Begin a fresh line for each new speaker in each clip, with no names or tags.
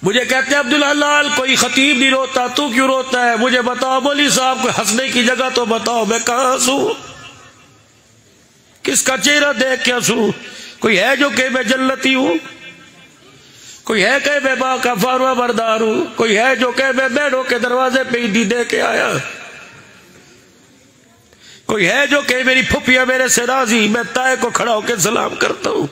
مجھے کہتے ہیں عبدالحلال کوئی خطیب نہیں روتا، تو کیوں روتا ہے؟ مجھے بتاؤ مولوی صاحب، کوئی ہنسنے کی جگہ تو بتاؤ، میں کہاں ہنسوں؟ کس کا چہرہ دیکھ کے ہنسوں؟ کوئی ہے جو کہ میں جنتی ہوں؟ کوئی ہے کہ میں ماں کا فرما بردار ہوں؟ کوئی ہے جو کہ میں بیڑوں کے دروازے پہ عیدی دے کے آیا؟ کوئی ہے جو کہ میری پھپھیاں میرے سے راضی، میں تائے کو کھڑا ہو کے سلام کرتا ہوں؟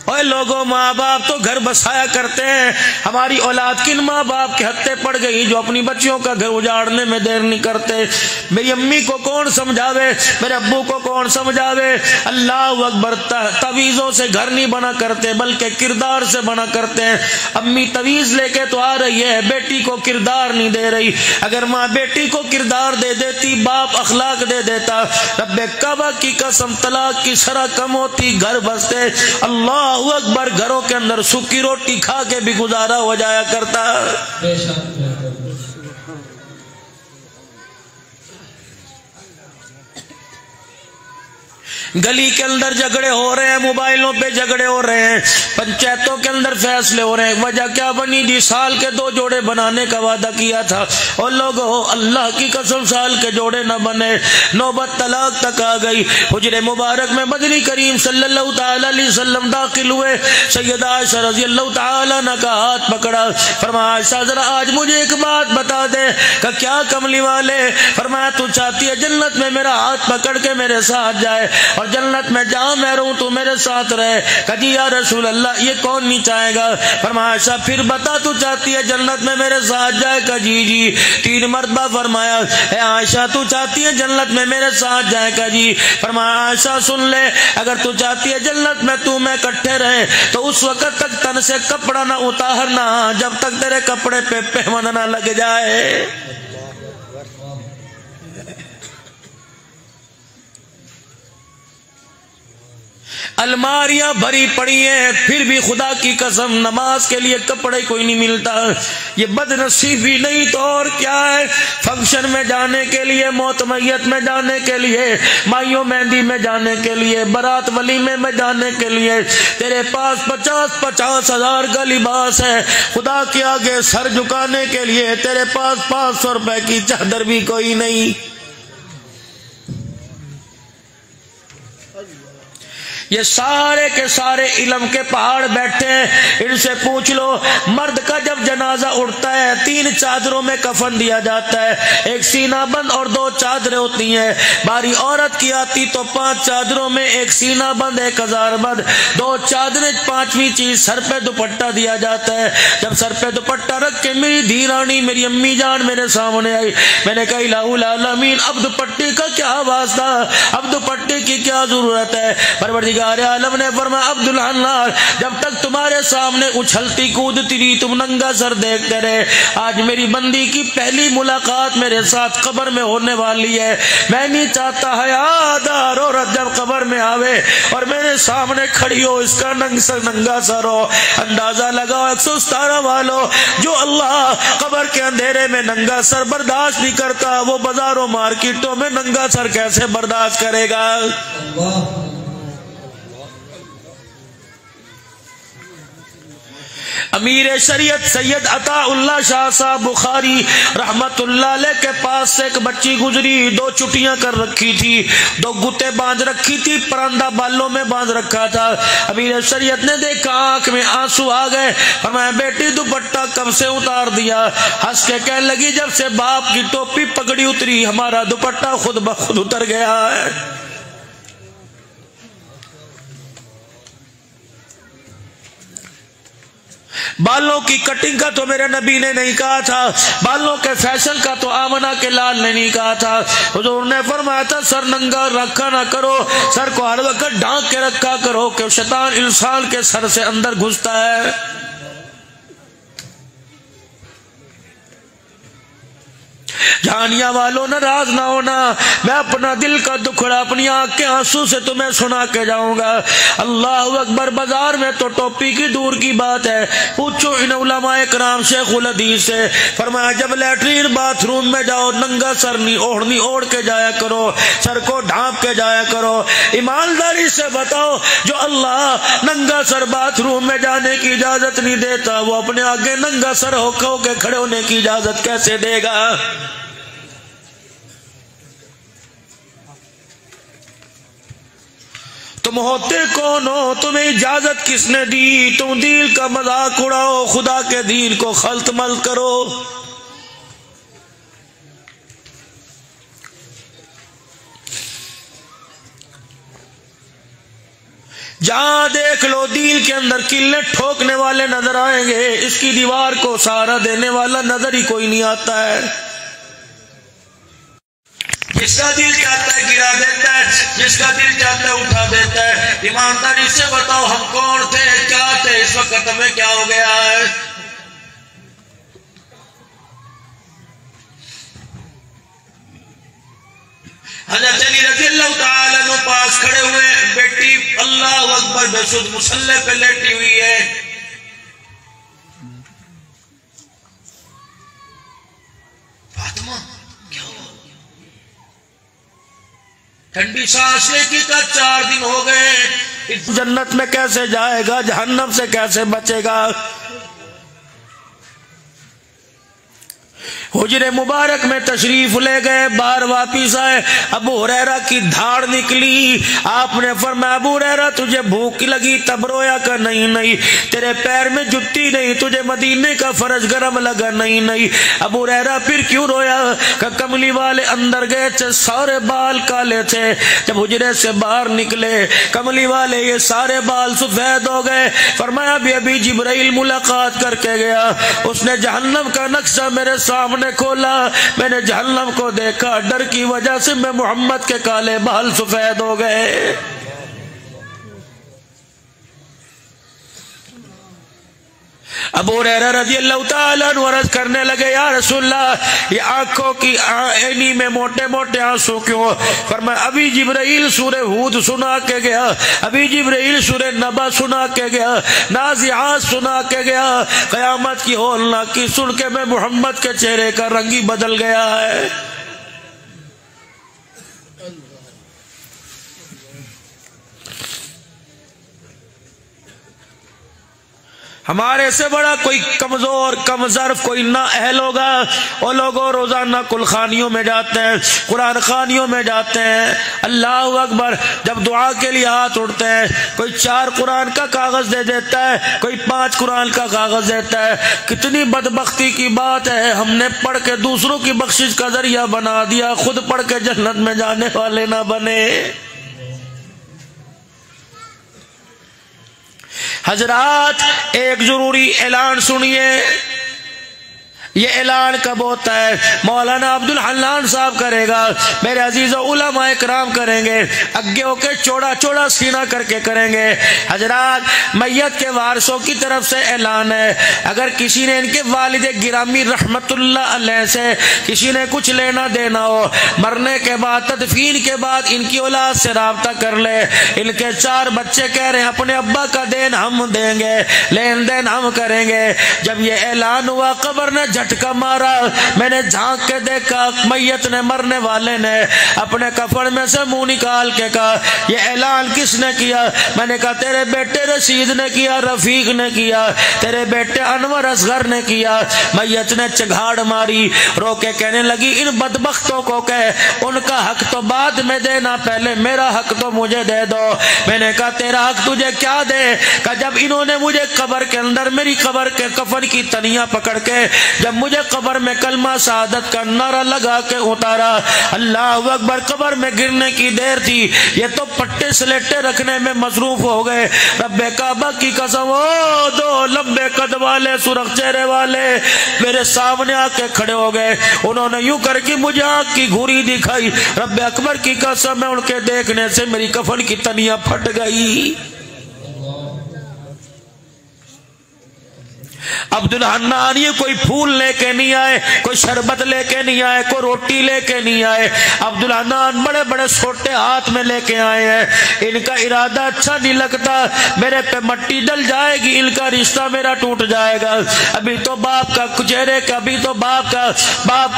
اوے لوگوں، ماں باپ تو گھر بسایا کرتے ہیں، ہماری اولاد کن ماں باپ کے ہتھے پڑ گئی جو اپنی بچیوں کا گھر اجاڑنے میں دیر نہیں کرتے؟ میری امی کو کون سمجھاوے، میرے ابو کو کون سمجھاوے؟ اللہ اکبر، تویزوں سے گھر نہیں بنا کرتے بلکہ کردار سے بنا کرتے ہیں۔ امی تویز لے کے تو آ رہی ہے، بیٹی کو کردار نہیں دے رہی۔ اگر ماں بیٹی کو کردار دے دیتی، باپ اخلاق دے دیتا، رب کعبہ کی قسم طلاق کی شرح کم ہوتی، گھر بستے۔ اللہ اکبر، گھروں کے اندر سوکھی روٹی کھا کے بھی گزارا ہو جایا کرتا۔ گلی کے اندر جھگڑے ہو رہے ہیں، موبائلوں پہ جھگڑے ہو رہے ہیں، پنچایتوں کے اندر فیصلے ہو رہے ہیں۔ وجہ کیا بنی جی؟ سال کے 2 جوڑے بنانے کا وعدہ کیا تھا، اور لوگوں اللہ کی قسم سال کے جوڑے نہ بنے، نوبت طلاق تک آ گئی۔ حجر مبارک میں مدنی کریم صلی اللہ تعالی علیہ وسلم داخل ہوئے، سیدہ عائشہ رضی اللہ تعالی عنہ کا ہاتھ پکڑا، فرمایا عائشہ ذرا آج مجھے ایک بات بتا دے۔ کہ کیا کملی والے؟ فرمایا تو چاہتی ہے جنت میں میرا ہاتھ پکڑ کے میرے ساتھ جائے اور جنت میں جہاں میں رہوں تو میرے ساتھ رہے؟ کہ جی یا رسول اللہ یہ کون نہیں چاہے گا؟ فرمایا عائشہ پھر بتا تو چاہتی ہے جنت میں میرے ساتھ جائے؟ کہ جی جی۔ 3 مرتبہ فرمایا اے عائشہ تو چاہتی ہے جنت میں میرے ساتھ جائے؟ کہ جی۔ فرمایا عائشہ سن لے، اگر تو چاہتی ہے جنت میں تو میں اکٹھے رہے تو اس وقت تک تن سے کپڑا نہ اتارنا جب تک تیرے کپڑے پہ پیمانہ نہ لگ جائے۔ الماریاں بھری پڑی ہیں، پھر بھی خدا کی قسم نماز کے لیے کپڑے کوئی نہیں ملتا۔ یہ بد نصیبی نہیں تو اور کیا ہے؟ فنکشن میں جانے کے لیے، موت میت میں جانے کے لیے، مائیوں مہندی میں جانے کے لیے، برات ولیمے میں جانے کے لیے تیرے پاس 50 ہزار کا لباس ہے، خدا کے آگے سر جھکانے کے لیے تیرے پاس 500 روپے کی چادر بھی کوئی نہیں۔ یہ سارے کے سارے علم کے پہاڑ بیٹھے ہیں، ان سے پوچھ لو مرد کا جب جنازہ اٹھتا ہے 3 چادروں میں کفن دیا جاتا ہے، ایک سینہ بند اور 2 چادریں ہوتی ہیں۔ باری عورت کی آتی تو 5 چادروں میں ایک سینہ بند، ایک ہزار بند، 2 چادریں، 5ویں چیز سر پہ دوپٹہ دیا جاتا ہے۔ جب سر پہ دوپٹہ رکھ کے میری دھیرانی میری امی جان میرے سامنے آئی، میں نے کہا الہ العالمین اب دوپٹے کا کیا واسطہ، اب دوپٹے کی کیا ضرورت ہے؟ پروردگار عالم نے فرمایا عبدالحلال جب تک تمہارے سامنے اچھلتی کودتی رہی تم ننگا سر دیکھتے رہے، آج میری بندی کی پہلی ملاقات میرے ساتھ قبر میں ہونے والی ہے۔ میں نہیں چاہتا حیادار عورت جب قبر میں آوے اور میرے سامنے کھڑی ہو اس کا ننگا سر ہو۔ اندازہ لگاؤ 117 والو، جو اللہ قبر کے اندھیرے میں ننگا سر برداشت نہیں کرتا وہ بازاروں مارکیٹوں میں ننگا سر کیسے برداشت کرے گا؟ امیر شریعت سید عطا اللہ شاہ صاحب بخاری رحمت اللہ علیہ کے پاس سے ایک بچی گزری، 2 چٹیاں کر رکھی تھی، 2 گتے باندھ رکھی تھی، پرندہ بالوں میں باندھ رکھا تھا۔ امیر شریعت نے دیکھا، آنکھ میں آنسو آ گئے، فرمایا بیٹی دوپٹہ کب سے اتار دیا؟ ہنس کے کہنے لگی جب سے باپ کی ٹوپی پگڑی اتری ہمارا دوپٹہ خود بخود اتر گیا ہے۔ بالوں کی کٹنگ کا تو میرے نبی نے نہیں کہا تھا، بالوں کے فیشن کا تو آمنہ کے لال نے نہیں کہا تھا۔ حضور نے فرمایا تھا سر ننگا رکھا نہ کرو، سر کو ہر وقت ڈھانک کے رکھا کرو کہ شیطان انسان کے سر سے اندر گھستا ہے۔ جہانیاں والوں ناراض نہ ہونا، میں اپنا دل کا دکھڑا اپنی آنکھ کے آنسو سے تمہیں سنا کے جاؤں گا۔ اللہ اکبر۔ بازار میں تو ٹوپی کی دور کی بات ہے، پوچھو ان علماء کرام شیخ الحدیث سے، فرمایا جب لیٹرین باتھ روم میں جاؤ ننگا سر نہیں اوڑھنی اوڑھ کے جایا کرو، سر کو ڈھانپ کے جایا کرو۔ ایمانداری سے بتاؤ، جو اللہ ننگا سر باتھ روم میں جانے کی اجازت نہیں دیتا، وہ اپنے آگے ننگا سر ہو کے کھڑے ہونے کی اجازت کیسے دے گا؟ تم ہوتے کون ہو؟ تمہیں اجازت کس نے دی؟ تم دین کا مذاق اڑاؤ، خدا کے دین کو خلط ملط کرو۔ جہاں دیکھ لو دین کے اندر قلے ٹھوکنے والے نظر آئیں گے، اس کی دیوار کو سہارا دینے والا نظر ہی کوئی نہیں آتا ہے۔ جس کا دل چاہتا ہے گرا دیتا ہے، جس کا دل چاہتا ہے اٹھا دیتا ہے۔ ایمانداری سے بتاؤ ہم کون تھے، کیا تھے، اس وقت ہمیں کیا ہو گیا ہے؟ حضرت علی رضی اللہ تعالیٰ عنہ پاس کھڑے ہوئے، بیٹی اللہ اکبر بے سود مصلی پہ لیٹی ہوئی ہے۔ فاطمہ کیا ہوا؟ ٹھنڈی سانس لے کی کا 4 دن ہو گئے، جنت میں کیسے جائے گا، جہنم سے کیسے بچے گا؟ حجر مبارک میں تشریف لے گئے، باہر واپس آئے، ابو ہریرہ کی دھاڑ نکلی۔ آپ نے فرمایا ابو ہریرہ تجھے بھوک لگی تب رویا کا؟ نہیں نہیں۔ تیرے پیر میں جتی نہیں، تجھے مدینے کا فرج گرم لگا؟ نہیں نہیں۔ ابو ہریرہ پھر کیوں رویا؟ کہ کملی والے اندر گئے تھے، سارے بال کالے تھے، جب حجرے سے باہر نکلے کملی والے یہ سارے بال سفید ہو گئے۔ فرمایا ابھی جبرائیل ملاقات کر کے گیا، اس نے جہنم کا نقشہ میرے سامنے کھولا، میں نے جہنم کو دیکھا، ڈر کی وجہ سے میں محمد کے کالے بال سفید ہو گئے۔ ابو ہریرہ رضی اللہ تعالیٰ عنہ عرض کرنے لگے یا رسول اللہ یہ آنکھوں کی عینی میں موٹے موٹے آنسو کیوں؟ فرمایا ابھی جبرائیل سورہ ہود سنا کے گیا، ابھی جبرائیل سورہ نبا سنا کے گیا، نازعات سنا کے گیا، قیامت کی ہولناکی سن کے میں محمد کے چہرے کا رنگ ہی بدل گیا ہے۔ ہمارے سے بڑا کوئی کمزور کم ظرف کوئی نا اہل ہوگا؟ وہ لوگوں روزانہ کل خانیوں میں جاتے ہیں، قرآن خانیوں میں جاتے ہیں، اللہ اکبر، جب دعا کے لیے ہاتھ اٹھتے ہیں کوئی 4 قرآن کا کاغذ دے دیتا ہے، کوئی 5 قرآن کا کاغذ دیتا ہے۔ کتنی بدبختی کی بات ہے، ہم نے پڑھ کے دوسروں کی بخشش کا ذریعہ بنا دیا، خود پڑھ کے جنت میں جانے والے نہ بنے۔ حضرات ایک ضروری اعلان سنیے، یہ اعلان کب ہوتا ہے؟ مولانا عبد الحنان صاحب کرے گا، میرے عزیز علماء کرام کریں گے، اگے ہو کے چوڑا چوڑا سینہ کر کے کریں گے۔ حضرات میت کے وارثوں کی طرف سے اعلان ہے، اگر کسی نے ان کے والد گرامی رحمت اللہ علیہ سے کسی نے کچھ لینا دینا ہو، مرنے کے بعد تدفین کے بعد ان کی اولاد سے رابطہ کر لے۔ ان کے 4 بچے کہہ رہے ہیں اپنے ابا کا دین ہم دیں گے، لین دین ہم کریں گے۔ جب یہ اعلان ہوا قبر نے جھٹکا مارا، میں نے جھانک کے دیکھا میت نے مرنے والے نے اپنے کفن میں سے منہ نکال کے کہا یہ اعلان کس نے کیا؟ میں نے کہا تیرے بیٹے رشید نے کیا، رفیق نے کیا، تیرے بیٹے انور اصغر نے کیا۔ میت نے چگھاڑ ماری، رو کے کہنے لگی ان بدبختوں کو کہ ان کا حق تو بعد میں دینا، پہلے میرا حق تو مجھے دے دو۔ میں نے کہا تیرا حق تجھے کیا دے؟ کہ جب انہوں نے مجھے قبر کے اندر میری قبر کے کفن کی تنیاں پکڑ کے جب مجھے قبر میں کلمہ شہادت کا نعرہ لگا کے اتارا، اللہ اکبر، قبر میں گرنے کی دیر تھی، یہ تو پٹے سلیٹے رکھنے میں مصروف ہو گئے۔ رب کعبہ کی قسم، وہ 2 لمبے قد والے سرخ چہرے والے میرے سامنے آ کے کھڑے ہو گئے، انہوں نے یوں کر کے مجھے آنکھ کی گھوری دکھائی، رب اکبر کی قسم میں ان کے دیکھنے سے میری کفن کی تنیاں پھٹ گئی۔ عبدالحنان یہ کوئی پھول لے کے نہیں آئے، کوئی شربت لے کے نہیں آئے، کوئی روٹی لے کے نہیں آئے، عبدالحنان بڑے بڑے سوٹے ہاتھ میں لے کے آئے ہیں۔ ان کا ارادہ اچھا نہیں لگتا، میرے پہ مٹی ڈل جائے گی، ان کا رشتہ میرا ٹوٹ جائے گا۔ ابھی تو باپ کا چہرے کا، ابھی تو باپ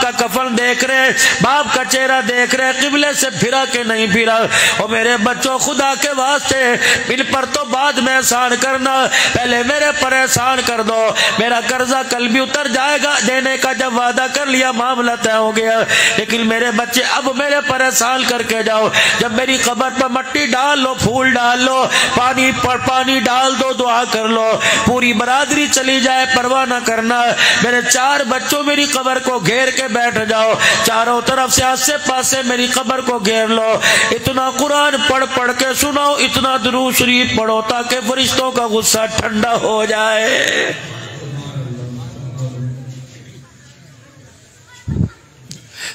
کا کفن دیکھ رہے، باپ کا چہرہ دیکھ رہے، قبلے سے پھرا کہ نہیں پھرا۔ اور میرے بچوں خدا کے واسطے ان پر تو بعد میں احسان کرنا، پہلے میرے پر احسان کر دو، میرا قرضہ کل بھی اتر جائے گا، دینے کا جب وعدہ کر لیا معاملہ طے ہو گیا، لیکن میرے بچے اب میرے پر احسان کر کے جاؤ، جب میری قبر پر مٹی ڈال لو، پھول ڈال لو، پانی ڈال دو، دعا کر لو، پوری برادری چلی جائے پرواہ نہ کرنا، میرے 4 بچوں میری قبر کو گھیر کے بیٹھ جاؤ، چاروں طرف سے آسے پاسے میری قبر کو گھیر لو، اتنا قرآن پڑھ پڑھ کے سناؤ، اتنا درود شریف پڑھو تاکہ فرشتوں کا غصہ ٹھنڈا ہو جائے۔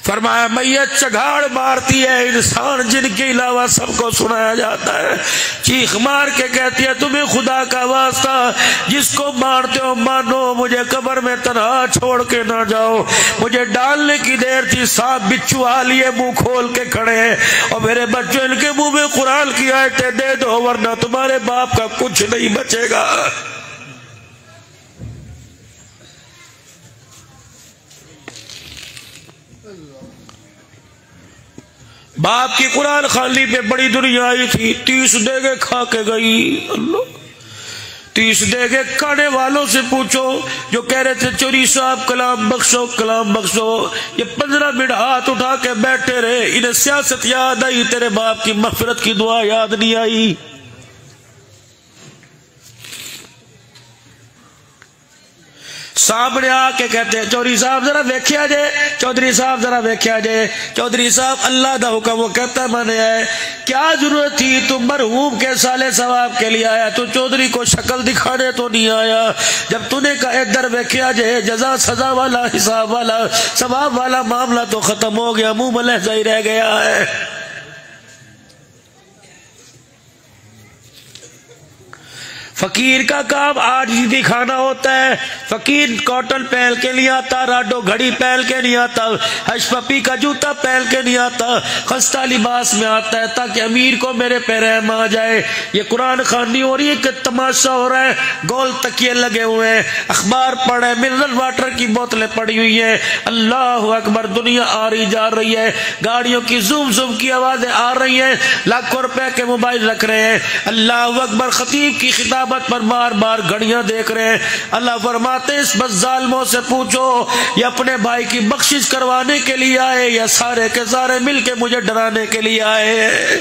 فرمایا میت چگاڑ مارتی ہے، انسان جن کے علاوہ سب کو سنایا جاتا ہے، چیخ مار کے کہتی ہے تمہیں خدا کا واسطہ جس کو مارتے ہو مانو، مجھے قبر میں تنہا چھوڑ کے نہ جاؤ، مجھے ڈالنے کی دیر تھی، سانپ بچھو آ لیے منہ کھول کے کھڑے ہیں، اور میرے بچوں ان کے منہ میں قرآن کی آیتیں دے دو ورنہ تمہارے باپ کا کچھ نہیں بچے گا۔ باپ کی قرآن خالی پہ بڑی دنیا آئی تھی، 30 دیگے کھا کے گئی۔ اللہ 30 دیگے کھانے والوں سے پوچھو جو کہہ رہے تھے چوری صاحب کلام بخشو کلام بخشو، یہ 15 منٹ ہاتھ اٹھا کے بیٹھے رہے، انہیں سیاست یاد آئی، تیرے باپ کی مغفرت کی دعا یاد نہیں آئی۔ سامنے آ کے کہتے ہیں چودھری صاحب ذرا ویکھیا جے، چودھری صاحب ذرا ویکھیا جے، چودھری صاحب اللہ دا حکم، وہ کہتا میں نے ہے کیا ضرورت تھی، تم مرحوم کے سالے ثواب کے لیے آیا، تو چودھری کو شکل دکھانے تو نہیں آیا، جب تو نے کہا ادھر ویکھیا جے، جزا سزا والا حساب والا ثواب والا معاملہ تو ختم ہو گیا، منہ ملحظہ ہی رہ گیا ہے۔ فقیر کا کام آج ہی دکھانا ہوتا ہے، فقیر کاٹن پہن کے نہیں آتا، راڈو گھڑی پہن کے نہیں آتا، ہش پپی کا جوتا پہن کے نہیں آتا، خستہ لباس میں آتا ہے تاکہ امیر کو میرے پہ رحم آ جائے۔ یہ قرآن خوانی ہو رہی ہے کہ تماشا ہو رہا ہے، گول تکیے لگے ہوئے ہیں، اخبار پڑھ رہے ہیں، منرل واٹر کی بوتلیں پڑی ہوئی ہیں، اللہ اکبر، دنیا آ رہی جا رہی ہے، گاڑیوں کی زوم زوم کی آوازیں آ رہی ہیں، لاکھوں روپے کے موبائل رکھ رہے ہیں، اللہ اکبر، خطیب کی خطاب پر بار بار گھڑیاں دیکھ رہے ہیں۔ اللہ فرماتے اس بس ظالموں سے پوچھو یہ اپنے بھائی کی بخشش کروانے کے لیے آئے یا سارے کے سارے مل کے مجھے ڈرانے کے لیے آئے۔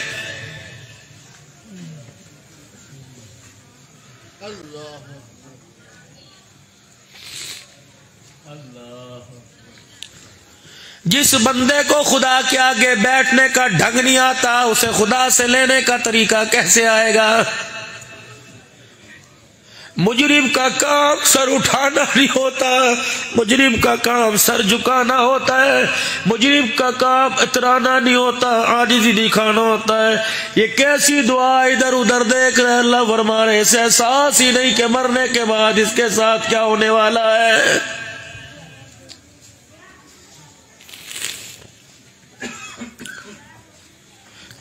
جس بندے کو خدا کے آگے بیٹھنے کا ڈھنگ نہیں آتا اسے خدا سے لینے کا طریقہ کیسے آئے گا؟ مجرم کا کام سر اٹھانا نہیں ہوتا، مجرم کا کام سر جھکانا ہوتا ہے، مجرم کا کام اترانا نہیں ہوتا، عاجزی دکھانا ہوتا ہے۔ یہ کیسی دعا ادھر ادھر دیکھ رہے، اللہ فرما رہے اسے احساس ہی نہیں کہ مرنے کے بعد اس کے ساتھ کیا ہونے والا ہے۔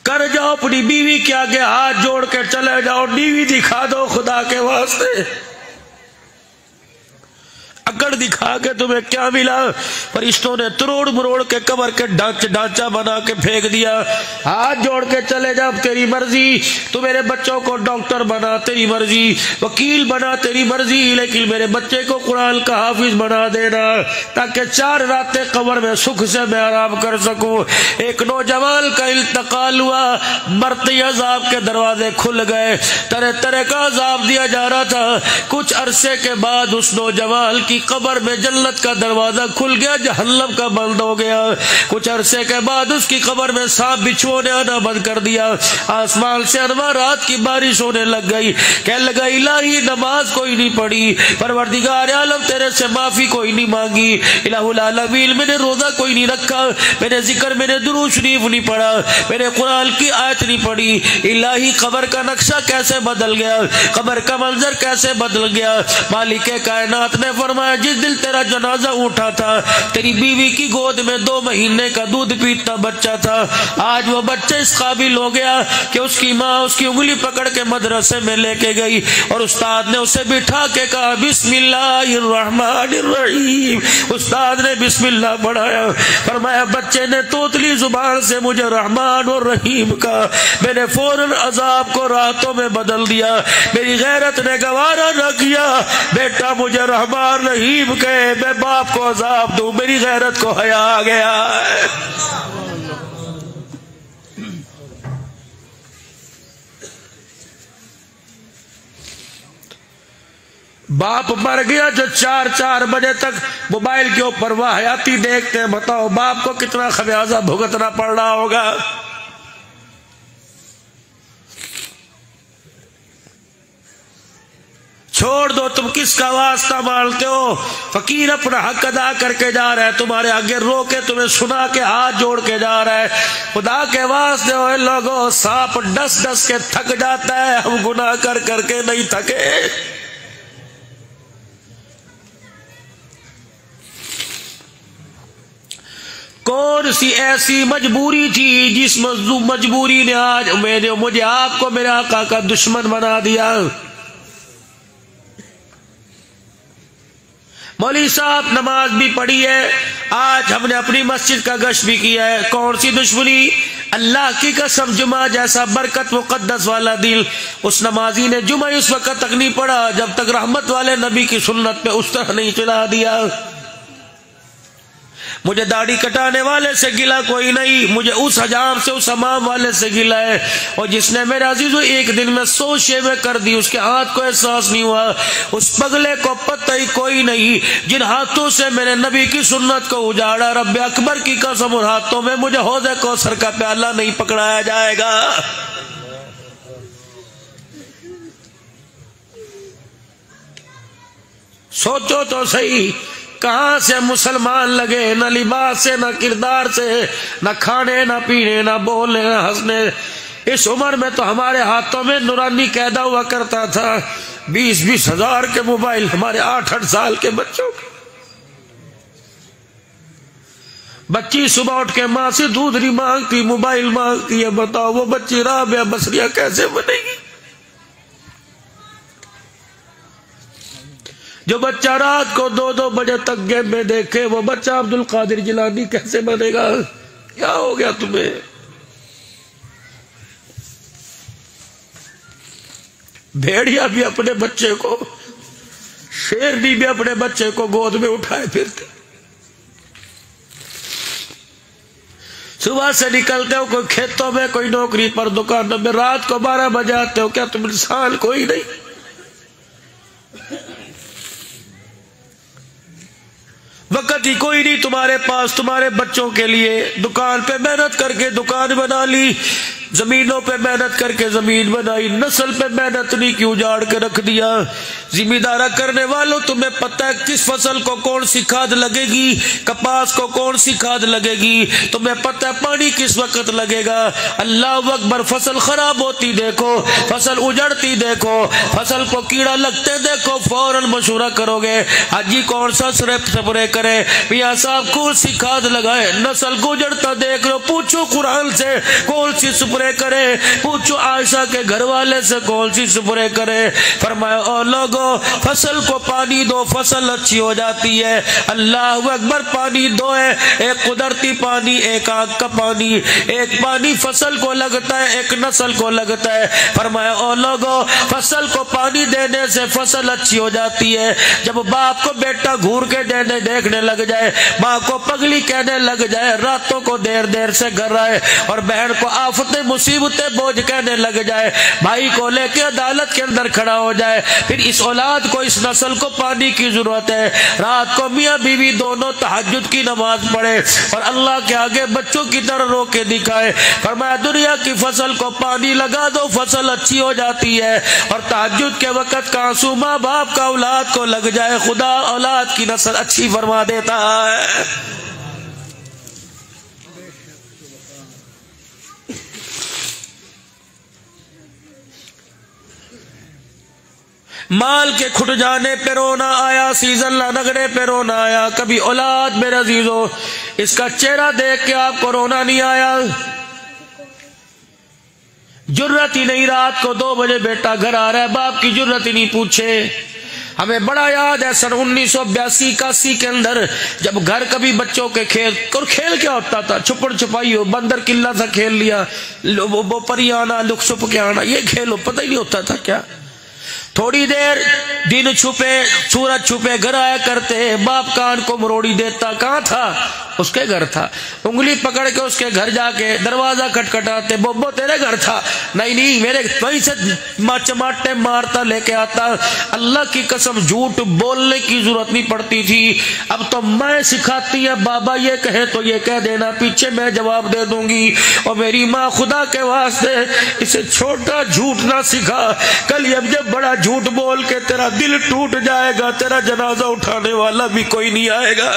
کر جاؤ اپنی بیوی کے آگے ہاتھ جوڑ کے چلے جاؤ، بیوی دکھا دو خدا کے واسطے، اکڑ دکھا کے تمہیں کیا ملا؟ فرشتوں نے تروڑ مروڑ کے قبر کے ڈھانچہ بنا کے پھینک دیا، ہاتھ جوڑ کے چلے جا، تیری مرضی، تو میرے بچوں کو ڈاکٹر بنا تیری مرضی، وکیل بنا تیری مرضی، لیکن میرے بچے کو قرآن کا حافظ بنا دینا تاکہ 4 راتیں قبر میں سکھ سے میں آرام کر سکوں۔ ایک نوجوان کا انتقال ہوا، مرتے عذاب کے دروازے کھل گئے، طرح طرح کا عذاب دیا جا رہا تھا، کچھ عرصے کے بعد اس نوجوان کی کی قبر میں جنت کا دروازہ کھل گیا، جہنم کا بند ہو گیا۔ کچھ عرصے کے بعد اس کی قبر میں سانپ بچھو نے آنا بند کر دیا، آسمان سے انوارات کی بارش ہونے لگ گئی۔ کہنے لگا الہی نماز کوئی نہیں پڑھی، پروردگار عالم تیرے سے معافی کوئی نہیں مانگی، الہ العالمین میں نے روزہ کوئی نہیں رکھا، میں نے ذکر، میں نے درود شریف نہیں پڑھا، میں نے قرآن کی آیت نہیں پڑھی، الہی قبر کا نقشہ کیسے بدل گیا، قبر کا منظر کیسے بدل گیا۔ مالک کائنات نے فرمایا جس دل تیرا جنازہ اٹھا تھا تیری بیوی کی گود میں 2 مہینے کا دودھ پیتا بچہ تھا، آج وہ بچہ اس قابل ہو گیا کہ اس کی ماں اس کی انگلی پکڑ کے مدرسے میں لے کے گئی اور استاد نے اسے بٹھا کے کہا بسم اللہ الرحمن الرحیم، استاد نے بسم اللہ پڑھایا، فرمایا بچے نے توتلی زبان سے مجھے رحمان اور رحیم کہا، میں نے فوراً عذاب کو راحتوں میں بدل دیا، میری غیرت نے گوارا نہ کیا بیٹا مجھے رحمان رحیم کہے، میں باپ کو عذاب دوں، میری غیرت کو حیا آ گیا۔ باپ مر گیا جو 4 بجے تک موبائل کے اوپر واہیاتی دیکھتے ہیں، بتاؤ باپ کو کتنا خمیازہ بھگتنا پڑ رہا ہوگا۔ چھوڑ دو، تم کس کا واسطہ مانتے ہو؟ فقیر اپنا حق ادا کر کے جا رہا ہے، تمہارے آگے رو کے تمہیں سنا کے ہاتھ جوڑ کے جا رہا ہے، خدا کے واسطے ہوئے لوگوں، سانپ ڈس ڈس کے تھک جاتا ہے، ہم گناہ کر کر کے نہیں تھکے۔ کون سی ایسی مجبوری تھی جس مجبوری نے آج مجھے آپ کو میرے آقا کا دشمن بنا دیا؟ مولوی صاحب نماز بھی پڑھی ہے، آج ہم نے اپنی مسجد کا گشت بھی کیا ہے، کون سی دشمنی؟ اللہ کی قسم جمعہ جیسا برکت مقدس والا دل، اس نمازی نے جمعہ اس وقت تک نہیں پڑھا جب تک رحمت والے نبی کی سنت پہ اس طرح نہیں چلا دیا۔ مجھے داڑھی کٹانے والے سے گلا کوئی نہیں، مجھے اس حجام سے، اس امام والے سے گلا ہے، اور جس نے میرے عزیزو ایک دن میں 100 شیویں کر دی، اس کے ہاتھ کو احساس نہیں ہوا، اس پگلے کو پتہ ہی کوئی نہیں جن ہاتھوں سے میرے نبی کی سنت کو اجاڑا، رب اکبر کی قسم ان ہاتھوں میں مجھے حوض کوثر کا پیالہ نہیں پکڑایا جائے گا۔ سوچو تو صحیح، کہاں سے مسلمان لگے، نہ لباس سے، نہ کردار سے، نہ کھانے، نہ پینے، نہ بولنے، نہ ہنسنے۔ اس عمر میں تو ہمارے ہاتھوں میں نورانی قاعدہ ہوا کرتا تھا، 20-20 ہزار کے موبائل ہمارے 8-8 سال کے بچوں کے۔ بچی صبح اٹھ کے ماں سے دودھ نہیں مانگتی، موبائل مانگتی ہے، بتاؤ وہ بچی رابعہ بصریہ کیسے بنے گی؟ جو بچہ رات کو 2-2 بجے تک گیم میں دیکھے، وہ بچہ عبد القادر جیلانی کیسے بنے گا؟ کیا ہو گیا تمہیں؟ بھیڑیا بھی اپنے بچے کو، شیرنی بھی اپنے بچے کو گود میں اٹھائے پھرتے، صبح سے نکلتے ہو کوئی کھیتوں میں، کوئی نوکری پر، دکانوں میں، رات کو 12 بجے آتے ہو، کیا تم انسان کوئی نہیں؟ وقت ہی کوئی نہیں تمہارے پاس تمہارے بچوں کے لیے، دکان پہ محنت کر کے دکان بنا لی، زمینوں پہ محنت کر کے زمین بنائی، نسل پہ محنت نہیں کی، اجاڑ کے رکھ دیا۔ ذمہ دارہ کرنے والوں تمہیں پتہ ہے کس فصل کو کون سی کھاد لگے گی، کپاس کو کون سی کھاد لگے گی، تمہیں پتہ ہے پانی کس وقت لگے گا۔ اللہ اکبر، فصل خراب ہوتی دیکھو، فصل اجڑتی دیکھو، فصل کو کیڑا لگتے دیکھو، فوراً مشورہ کرو گے حاجی کون سا سپرے کرے، میاں صاحب کون سی کھاد لگائے۔ نسل کو اجڑتا دیکھ لو، پوچھو قرآن سے کون سی سپرے کرے، پوچھو عائشہ کے گھر والے سے کون سی سپرے کرے۔ فرمایا او لوگو، فصل کو پانی دو، فصل اچھی ہو جاتی ہے۔ اللہ اکبر، پانی دو ہے، ایک قدرتی پانی، ایک آگ کا پانی، ایک پانی فصل کو لگتا ہے، ایک نسل کو لگتا ہے۔ فرمایا او لوگو، فصل کو پانی دینے سے فصل اچھی ہو جاتی ہے۔ جب باپ کو بیٹا گھور کے دیکھنے لگ جائے، ماں کو پگلی کہنے لگ جائے، راتوں کو دیر دیر سے گھر آئے، اور بہن کو آفتیں مصیبتیں بوجھ کہنے لگ جائے، بھائی کو لے کے عدالت کے اندر کھڑا ہو جائے، پھر اس اولاد کو اس نسل کو پانی کی ضرورت ہے. رات کو میاں بیوی دونوں تہجد کی نماز پڑھے اور اللہ کے آگے بچوں کی طرح رو کے دکھائے. فرمایا دنیا کی فصل کو پانی لگا دو فصل اچھی ہو جاتی ہے, اور تہجد کے وقت کا آنسو ماں باپ کا اولاد کو لگ جائے خدا اولاد کی نسل اچھی فرما دیتا ہے. مال کے کھٹ جانے پہ رونا آیا, سیزن لگنے پہ رونا آیا. کبھی اولاد میرے عزیزو اس کا چہرہ دیکھ کے آپ کو رونا نہیں آیا؟ جرت ہی نہیں, رات کو 2 بجے بیٹا گھر آ رہا ہے, باپ کی جرت ہی نہیں پوچھے. ہمیں بڑا یاد ہے سن 1982-81 کے اندر جب گھر کبھی بچوں کے کھیل کیا ہوتا تھا, چھپڑ چھپائی ہو, بندر قلعہ سا کھیل لیا, وہ پری آنا, لک چھپ کے آنا, یہ کھیل ہو, پتہ ہی نہیں ہوتا تھا کیا. تھوڑی دیر دن چھپے سورج چھپے گھر آیا کرتے, باپ کان کو مروڑی دیتا, کہاں تھا؟ اس کے گھر تھا. انگلی پکڑ کے اس کے گھر جا کے دروازہ کھٹکھٹاتے, بوبو تیرے گھر تھا؟ نہیں میرے وہیں سے چماٹے مارتا لے کے آتا. اللہ کی قسم جھوٹ بولنے کی ضرورت نہیں پڑتی تھی, اب تو میں سکھاتی ہے بابا یہ کہے تو یہ کہہ دینا, پیچھے میں جواب دے دوں گی. اور میری ماں خدا کے واسطے اسے چھوٹا جھوٹ نہ سکھا, کل اب جب بڑا جھوٹ بول کے تیرا دل ٹوٹ جائے گا, تیرا جنازہ اٹھانے والا بھی کوئی نہیں آئے گا.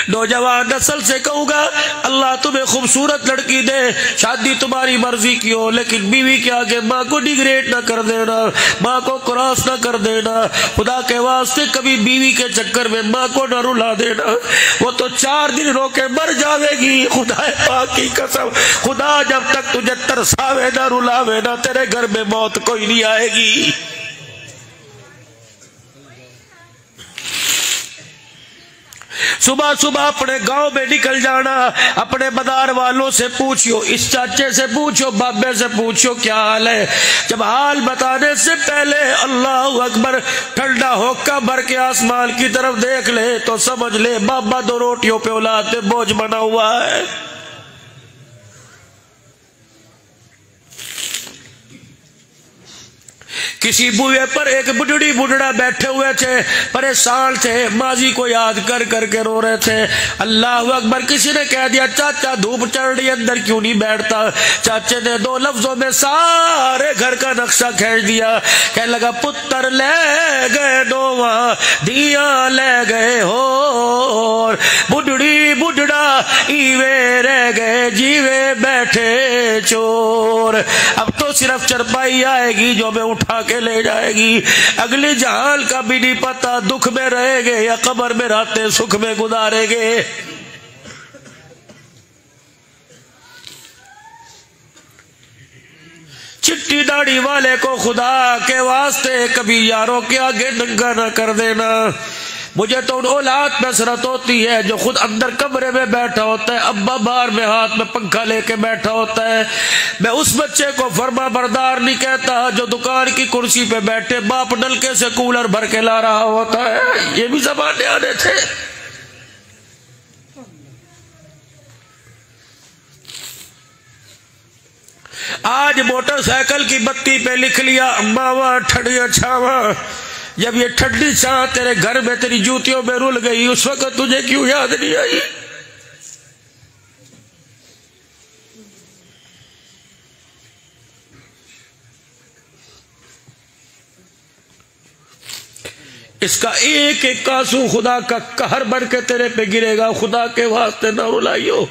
نوجوان نسل سے کہوں گا اللہ تمہیں خوبصورت لڑکی دے, شادی تمہاری مرضی کی ہو, لیکن بیوی کے آگے ماں کو ڈیگریڈ نہ کر دینا, ماں کو کراس نہ کر دینا. خدا کے واسطے کبھی بیوی کے چکر میں ماں کو نہ رلا دینا, وہ تو 4 دن رو کے مر جاوے گی. خدا پاک کی قسم, خدا جب تک تجھے ترساوے نہ رلاوے نہ, تیرے گھر میں موت کوئی نہیں آئے گی. صبح صبح اپنے گاؤں میں نکل جانا, اپنے مدار والوں سے پوچھو, اس چاچے سے پوچھو, بابے سے پوچھو کیا حال ہے. جب حال بتانے سے پہلے اللہ اکبر ٹھنڈا ہوکا بھر کے آسمان کی طرف دیکھ لے تو سمجھ لے بابا 2 روٹیوں پہ اولاد پہ بوجھ بنا ہوا ہے. کسی بوئے پر ایک بڈڑی بڈڑا بیٹھے ہوئے تھے, پریشان تھے, ماضی کو یاد کر کر کے رو رہے تھے. اللہ اکبر, کسی نے کہہ دیا چاچا دھوپ چڑھ رہی اندر کیوں نہیں بیٹھتا. چاچے نے 2 لفظوں میں سارے گھر کا نقشہ کھینچ دیا, کہنے لگا پتر لے گئے نواں دیا لے گئے ہو, بڈڑی بڈڑا ایوے رہ گئے جیوے بیٹھے چور. اب تو صرف چرپائی آئے گی جو میں اٹھا کے لے جائے گی, اگلی جہان کا بھی نہیں پتا دکھ میں رہے گے یا قبر میں رہتے سکھ میں گزارے گے. چٹی داڑھی والے کو خدا کے واسطے کبھی یاروں کے آگے ننگا نہ کر دینا. مجھے تو ان اولاد میں حسرت ہوتی ہے جو خود اندر کمرے میں بیٹھا ہوتا ہے, ابا باہر میں ہاتھ میں پنکھا لے کے بیٹھا ہوتا ہے. میں اس بچے کو فرما بردار نہیں کہتا جو دکان کی کرسی پہ بیٹھے باپ نلکے سے کولر بھر کے لا رہا ہوتا ہے. یہ بھی زمانے آنے تھے. آج موٹر سائیکل کی بتی پہ لکھ لیا ماوا ٹھڈیا چھاوا. جب یہ ٹھنڈی چھاں تیرے گھر میں تیری جوتیوں میں رول گئی, اس وقت تجھے کیوں یاد نہیں آئی؟ اس کا ایک ایک آنسو خدا کا قہر بن کے تیرے پہ گرے گا. خدا کے واسطے نہ رلائیو.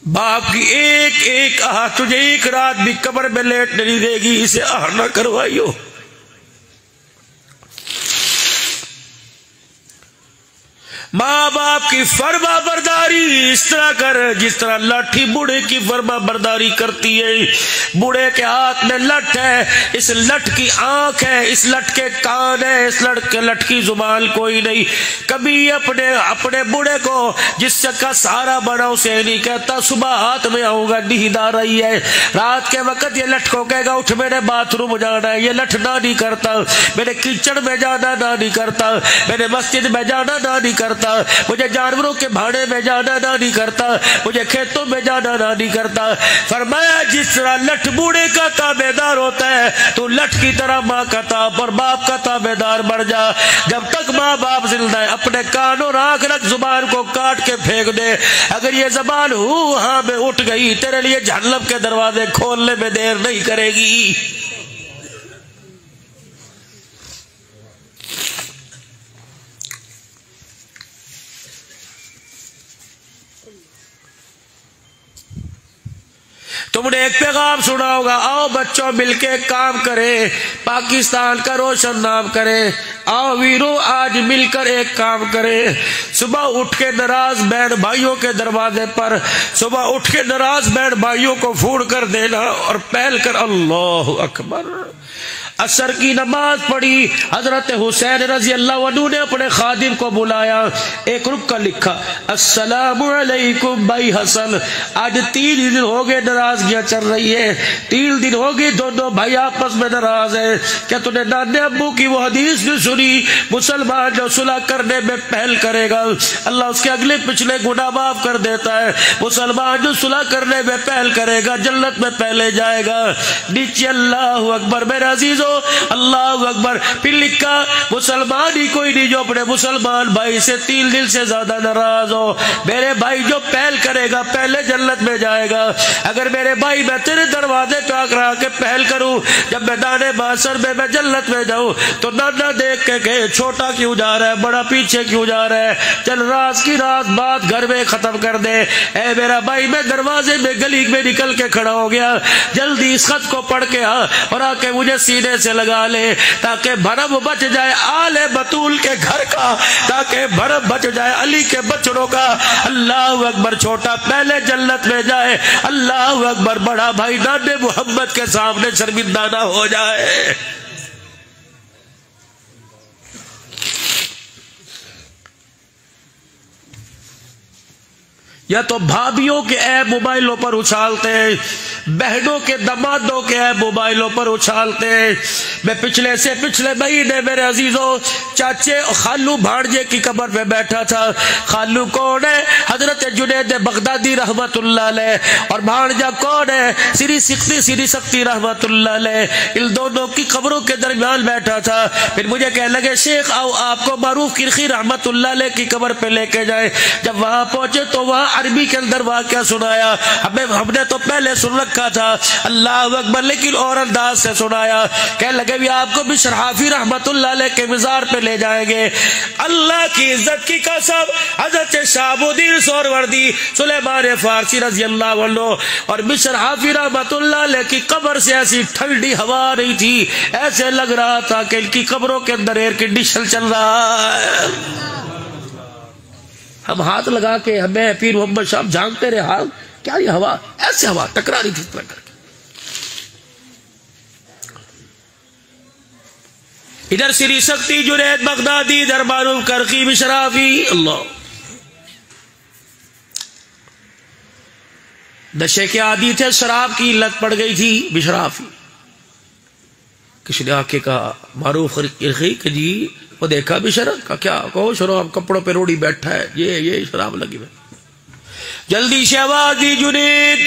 باپ کی ایک ایک آہ تجھے ایک رات بھی قبر میں لیٹ نہیں دے گی, اسے آہ نہ کروائیو. ماں باپ کی فرما برداری اس طرح کر جس طرح لاٹھی بوڑھے کی فرما برداری کرتی ہے. بوڑھے کے ہاتھ میں لٹ ہے, اس لٹ کی آنکھ ہے, اس لٹ کے کان ہے, اس لٹ کی زبان کوئی نہیں. کبھی اپنے بوڑھے کو جس کا سہارا بنا اسے نہیں کہتا صبح ہاتھ میں آؤں گا نیند آ رہی ہے. رات کے وقت یہ لٹ کو کہے گا اٹھ میرے باتھ روم جانا ہے. یہ لٹ نہ نہیں کرتا, میرے کچن میں جانا نہ نہیں کرتا, میرے مسجد میں جانا نہ نہیں کرتا, مجھے جانوروں کے بھاڑے میں جانا نہ نہیں کرتا، مجھے کھیتوں میں جانا نہ نہیں کرتا۔ فرمایا جس طرح لٹھ بوڑھے کا تابعدار ہوتا ہے تو لٹھ کی طرح ماں کا تاب اور باپ کا تابعدار بڑھ جا۔ جب تک ماں باپ زندہ ہے اپنے کان اور آنکھ رکھ، زبان کو کاٹ کے پھینک دے۔ اگر یہ زبان ہاں میں اٹھ گئی تیرے لیے جہنم کے دروازے کھولنے میں دیر نہیں کرے گی۔ تم نے ایک پیغام سنا ہوگا، آؤ بچوں مل کے کام کرے، پاکستان کا روشن نام کرے، آؤ ویرو آج مل کر ایک کام کرے۔ صبح اٹھ کے ناراض بہن بھائیوں کے دروازے پر، صبح اٹھ کے ناراض بہن بھائیوں کو پھوڑ کر دینا اور پہل کر اللہ اکبر۔ عصر کی نماز پڑھی، حضرت حسین رضی اللہ عنہ نے اپنے خادم کو بلایا، ایک رکا لکھا، السلام علیکم بھائی حسن، آج 3 دن ہو گئے ناراضگیاں چل رہی ہے، 3 دن ہو گئے دونوں بھائی آپس میں ناراض ہیں، کیا تم نے نانے ابو کی وہ حدیث نہیں سنی، مسلمان جو صلح کرنے میں پہل کرے گا اللہ اس کے اگلے پچھلے گناہ معاف کر دیتا ہے، مسلمان جو صلح کرنے میں پہل کرے گا جنت میں پہلے جائے گا۔ نیچے اللہ اکبر میرے عزیزو، اللہ اکبر۔ پھر لکھا مسلمان ہی کوئی نہیں جو اپنے مسلمان بھائی سے 3 دن سے زیادہ ناراض ہو، میرے بھائی جو پہل کرے گا پہلے جنت میں جائے گا۔ اگر میرے بھائی میں تیرے دروازے پہ آ کر کے پہل کروں، جب میں دانے باسر میں جنت میں جاؤں تو نانا دیکھ کے کہ چھوٹا کیوں جا رہا ہے، بڑا پیچھے کیوں جا رہا ہے، چل راز کی رات بات گھر میں ختم کر دے۔ اے میرا بھائی میں دروازے میں گلی میں نکل کے کھڑا ہو گیا، جلدی اس خط کو پڑھ کے آ اور آ کے مجھے سینے سے لگا لے تاکہ بھرم بچ جائے آل بطول کے گھر کا، تاکہ بھرم بچ جائے علی کے بچڑوں کا۔ اللہ اکبر، چھوٹا پہلے جنت میں جائے، اللہ اکبر، بڑا بھائی نانے محمد کے سامنے شرمندہ نہ ہو جائے۔ یا تو بھابھیوں کے عیب موبائلوں پر اچھالتے ہیں، بہنوں کے دمادوں کے عیب موبائلوں پر اچھالتے ہیں۔ میں پچھلے سے پچھلے مہینے میرے عزیزوں چاچے خالو بھانجے کی قبر پہ بیٹھا تھا۔ خالو کون ہے؟ حضرت جنید بغدادی رحمت اللہ علیہ، اور بھانجا کون ہے؟ سری سختی رحمت اللہ علیہ۔ ان دونوں کی قبروں کے درمیان بیٹھا تھا۔ پھر مجھے کہنے لگے شیخ آؤ آپ کو معروف کرخی رحمت اللہ علیہ کی قبر پہ لے کے جائیں۔ جب وہاں پہنچے تو وہاں عربی کے اندر واقعہ سنایا، ہم نے تو پہلے سن رکھا تھا، اللہ اکبر، لیکن اور انداز سے سنایا۔ کہنے لگے بھی آپ کو بشر حافی رحمت اللہ علیہ کے مزار پہ لے جائیں گے۔ اللہ کی عزت کی قسم، حضرت شہاب الدین سہروردی سلیمان فارسی رضی اللہ عنہ اور بشر حافی رحمت اللہ علیہ کی قبر سے ایسی ٹھنڈی ہوا آ رہی تھی، ایسے لگ رہا تھا کہ ان کی قبروں کے اندر ایئر کنڈیشن چل رہا ہے۔ ہم ہاتھ لگا کے ہمیں پیر محمد صاحب جھانکتے رہے، حال کیا یہ ہوا، ایسے ہوا ٹکرا رہی تھی اس طرح کر کے۔ ادھر سری سختی جنید بغدادی، ادھر معروف کرخی بشرافی، اللہ نشے کے عادی تھے، شراب کی لت پڑ گئی تھی بشرافی۔ کسی نے آ کے کہا معروف کرخی کہ جی وہ دیکھا بشرا کا کیا کہو شراب کپڑوں پہ روڑی بیٹھا ہے، یہ شراب لگی ہوئی۔ جلدی سے آواز دی جنید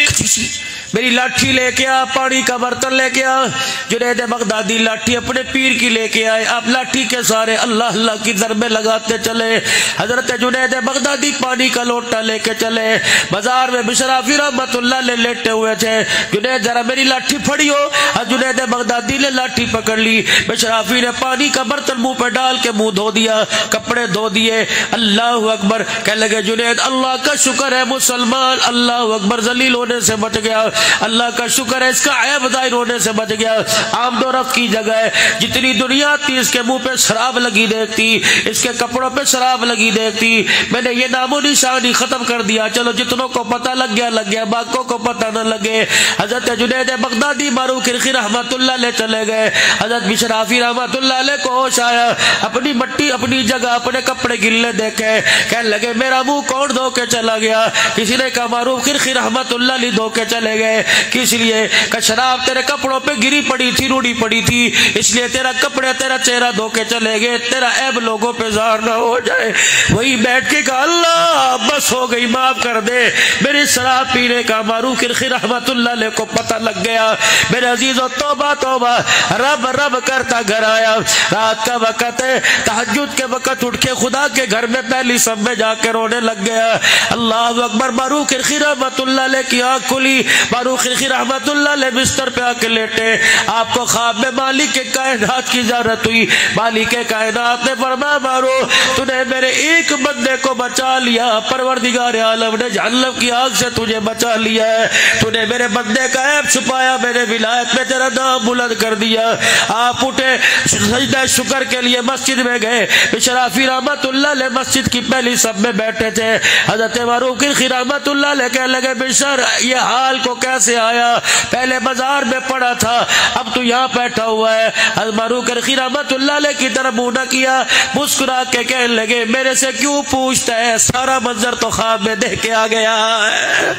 میری لاٹھی لے کے آ، پانی کا برتن لے کے آ۔ جنید بغدادی لاٹھی اپنے پیر کی لے کے آئے، آپ لاٹھی کے سارے اللہ اللہ کی ضربیں لگاتے چلے۔ حضرت جنید بغدادی پانی کا لوٹا لے کے چلے، بازار میں بشرافی رحمت اللہ لے لیٹے ہوئے تھے۔ جنید ذرا میری لاٹھی پھڑی ہو، جنید بغدادی نے لاٹھی پکڑ لی، بشرافی نے پانی کا برتن منہ پہ ڈال کے منہ دھو دیا، کپڑے دھو دیے۔ اللہ اکبر، کہنے لگے جنید اللہ کا شکر ہے مسلمان اللہ اکبر ذلیل ہونے سے بچ گیا، اللہ کا شکر ہے اس کا عیب ظاہر ہونے سے بچ گیا۔ آمد و رفت کی جگہ ہے، جتنی دنیا تھی اس کے منہ پہ شراب لگی دیکھتی، اس کے کپڑوں پہ شراب لگی دیکھتی، میں نے یہ نام و نشانی ختم کر دیا، چلو جتنوں کو پتہ لگ گیا باقیوں کو پتہ نہ لگے۔ حضرت جنید بغدادی معروف کرخی رحمت اللہ علیہ چلے گئے، حضرت بشرافی رحمت اللہ علیہ کو ہوش آیا، اپنی مٹی اپنی جگہ اپنے کپڑے گلے دیکھے، کہنے لگے میرا منہ کون دھو کے چلا گیا؟ کسی نے کہا معروف کرخی رحمت اللہ علیہ دھو کے چلے گئے، کس لیے کہ شراب تیرے کپڑوں پہ گری پڑی پڑی تھی، روڑی پڑی تھی، اس لیے تیرا کپڑے تیرا چہرہ دھو کے چلے گئے، تیرا عیب لوگوں پہ ظاہر نہ ہو جائے۔ وہی بیٹھ کے کہا اللہ بس ہو گئی، معاف کر دے۔ میرے شراب پینے کا معروف کرخی رحمت اللہ علیہ کو پتہ لگ گیا۔ میرے عزیزو توبہ توبہ، رب رب کرتا گھر آیا، رات کا وقت ہے، تہجد کے وقت اٹھ کے خدا کے گھر میں پہلی صف میں جا کے رونے لگ گیا۔ اللہ اکبر۔ معروف کرخی رحمت اللہ علیہ کی آنکھ کھلی، معروف کرخی رحمت اللہ علیہ بستر پہ آ کے لیٹے۔ آپ کو خواب میں مالک کے کائنات کی زیارت ہوئی۔ مالک کے کائنات نے فرمایا معروف تو نے میرے ایک بندے کو بچا لیا، پروردگار عالم نے جہنم کی آگ سے تجھے بچا لیا ہے، تو نے میرے بندے کا عیب چھپایا، میرے ولایت میں تیرا نام بلند کر دیا۔ آپ اٹھے، سجدہ شکر کے لیے مسجد میں گئے۔ شرافی رحمت اللہ علیہ مسجد کی پہلی صف میں بیٹھے تھے۔ حضرت معروف کرخی رحمت اللہ علیہ کہنے لگے بشر یہ حال کو کیسے آیا؟ پہلے بازار میں پڑا تھا، اب تو یہاں بیٹھا ہوا ہے۔ حضرت معروف کرخی رحمت اللہ علیہ کی طرف منہ نہ کیا، مسکرا کے کہنے لگے میرے سے کیوں پوچھتا ہے، سارا منظر تو خواب میں دیکھ کے آ گیا ہے۔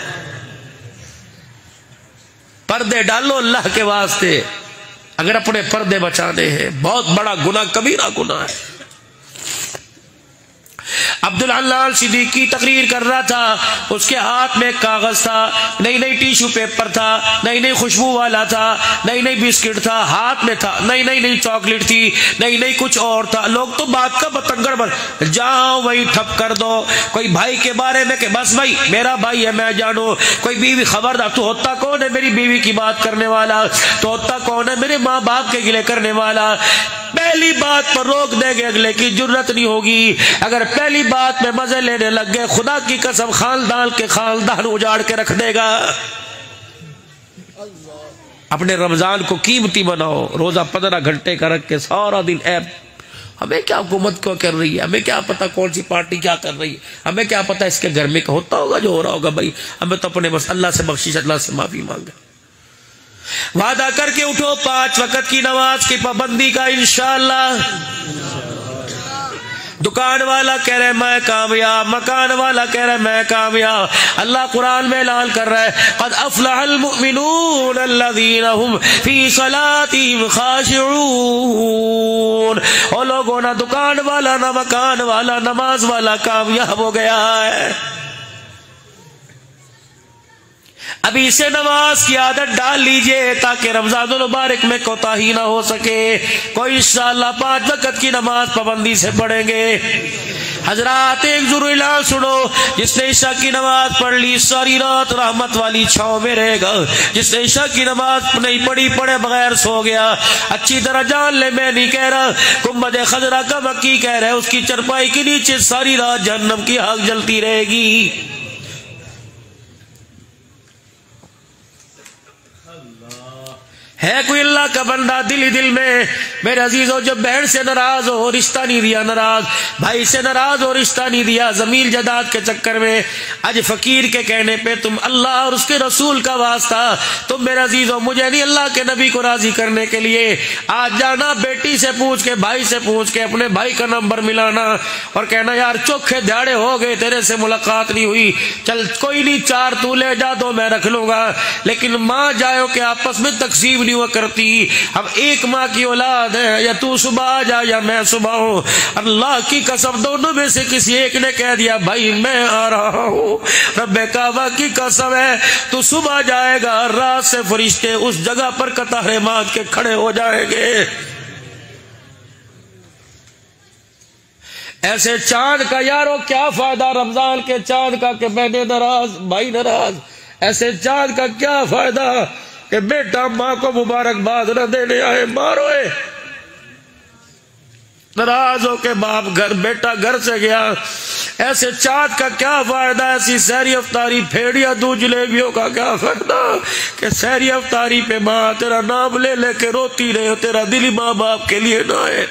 پردے ڈالو اللہ کے واسطے، اگر اپنے پردے بچانے ہیں، بہت بڑا گناہ، کبیرہ گناہ ہے۔ عبداللہ صدیقی تقریر کر رہا تھا، اس کے ہاتھ میں کاغذ تھا، نئی نئی ٹیشو پیپر تھا، نئی نئی خوشبو والا تھا، نئی نئی بسکٹ تھا ہاتھ میں تھا، نئی چاکلیٹ تھی، نئی کچھ اور تھا۔ لوگ تو بات کا بتنگڑ بن جاؤ وہی ٹھپ کر دو۔ کوئی بھائی کے بارے میں کہ بس بھائی میرا بھائی ہے میں جانو، کوئی بیوی خبردار تو ہوتا کون ہے میری بیوی کی بات کرنے والا، تو ہوتا کون ہے میرے ماں باپ کے گلے کرنے والا۔ پہلی بات پر روک دیں گے اگلے کی جرت نہیں ہوگی۔ اگر پہلی بات میں مزے لینے لگ گئے خدا کی قسم خاندان کے خاندان اجاڑ کے رکھ دے گا۔ اپنے رمضان کو قیمتی بناؤ، روزہ 15 گھنٹے کا رکھ کے سارا دن عیب۔ ہمیں کیا حکومت کیوں کر رہی ہے، ہمیں کیا پتا کون سی پارٹی کیا کر رہی ہے، ہمیں کیا پتا اس کے گھر میں ہوتا ہوگا جو ہو رہا ہوگا۔ بھائی ہمیں تو اپنے بس اللہ سے بخشش، اللہ سے معافی مانگا۔ وعدہ کر کے اٹھو 5 وقت کی نماز کی پابندی کا انشاءاللہ۔ دکان والا کہہ رہے میں کامیاب، مکان والا کہہ رہے میں کامیاب۔ اللہ قرآن میں اعلان کر رہا ہے قد افلح المؤمنون الذین هم فی صلاتهم خاشعون۔ اور لوگوں نہ دکان والا نہ مکان والا نماز والا کامیاب ہو گیا ہے۔ ابھی سے نماز کی عادت ڈال لیجئے تاکہ رمضان المبارک میں کوتاہی نہ ہو سکے۔ کوئی انشاءاللہ 5 وقت کی نماز پابندی سے پڑھیں گے۔ حضرات ایک ضرور اعلان سنو، جس نے عشاء کی نماز پڑھ لی ساری رات رحمت والی چھاؤں میں رہے گا۔ جس نے عشاء کی نماز نہیں پڑھی پڑھے بغیر سو گیا، اچھی طرح جان لے میں نہیں کہہ رہا، گنبد خضرا کا مکی کہہ رہے اس کی چرپائی کے نیچے ساری رات جہنم کی آگ جلتی رہے گی۔ ہے کوئی اللہ کا بندہ دل ہی دل میں میرے عزیزوں جو بہن سے ناراض ہو رشتہ نہیں دیا، ناراض بھائی سے ناراض ہو رشتہ نہیں دیا، زمین جائیداد کے چکر میں آج فقیر کے کہنے پہ تم اللہ اور اس کے رسول کا واسطہ تم میرے عزیزوں مجھے نہیں اللہ کے نبی کو راضی کرنے کے لیے آج جانا بیٹی سے پوچھ کے بھائی سے پوچھ کے اپنے بھائی کا نمبر ملانا اور کہنا یار چوکھے دھاڑے ہو گئے تیرے سے ملاقات نہیں ہوئی، چل کوئی نہیں 4 تو لے جا 2 میں رکھ لوں گا، لیکن ماں جاؤ کہ آپس میں تقسیم نہیں ہوا کرتی۔ اب ایک ماں کی اولاد ہے، یا تو صبح آ جا یا میں صبح ہوں، اللہ کی قسم دونوں میں سے کسی ایک نے کہہ دیا بھائی میں آ رہا ہوں، رب کعبہ کی قسم ہے تو صبح جائے گا، رات سے فرشتے اس جگہ پر قطاریں مانگ کے کھڑے ہو جائیں گے۔ ایسے چاند کا یارو کیا فائدہ رمضان کے چاند کا کہ میں نے ناراض بھائی ناراض، ایسے چاند کا کیا فائدہ کہ بیٹا ماں کو مبارکباد نہ دینے آئے، ماروئے ناراض ہو کے باپ بیٹا گھر سے گیا۔ ایسے چاند کا کیا فائدہ، ایسی سحری افطاری پھیڑیا دودھ جلیبیوں کا کیا فائدہ کہ سحری افطاری پہ ماں تیرا نام لے لے کے روتی رہے ہو، تیرا دل ماں باپ کے لیے نہ ہے،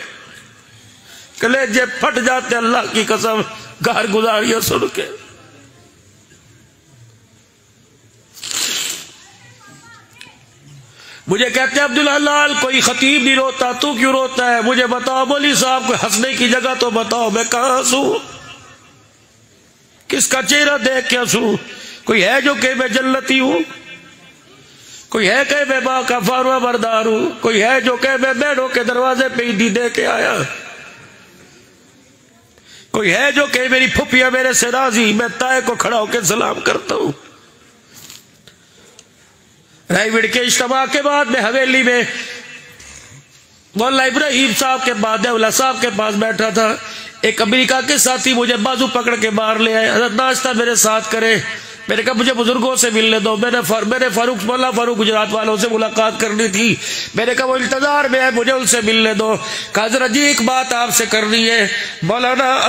کلیجے پھٹ جاتے اللہ کی قسم گھر گزاریاں سن کے۔ مجھے کہتے ہیں عبداللہ کوئی خطیب نہیں روتا، تو کیوں روتا ہے؟ مجھے بتاؤ مولوی صاحب کو ہنسنے کی جگہ تو بتاؤ، میں کہاں ہنسوں؟ کس کا چہرہ دیکھ کے ہنسوں؟ کوئی ہے جو کہ میں جنتی ہوں؟ کوئی ہے کہ میں ماں کا فرما بردار ہوں، کوئی ہے جو کہ میں بہنوں کے دروازے پہ عیدی دے کے آیا، کوئی ہے جو کہ میری پھپھیاں میرے سے راضی، میں تائے کو کھڑا ہو کے سلام کرتا ہوں۔ رائیوڈ کے اجتماع کے بعد میں حویلی میں مولانا ابراہیم صاحب کے بعد اولا صاحب کے پاس بیٹھا تھا، ایک امریکہ کے ساتھی مجھے بازو پکڑ کے باہر لے آئے، حضرت ناشتہ میرے ساتھ کرے۔ میں نے کہا مجھے بزرگوں سے ملنے دو، میں نے مولانا فاروق گجرات والوں سے ملاقات کرنی تھی، میں نے کہا وہ انتظار میں ہے، مجھے ان سے ملنے دو۔ کہا حضرت جی ایک بات آپ سے کرنی ہے۔ مولانا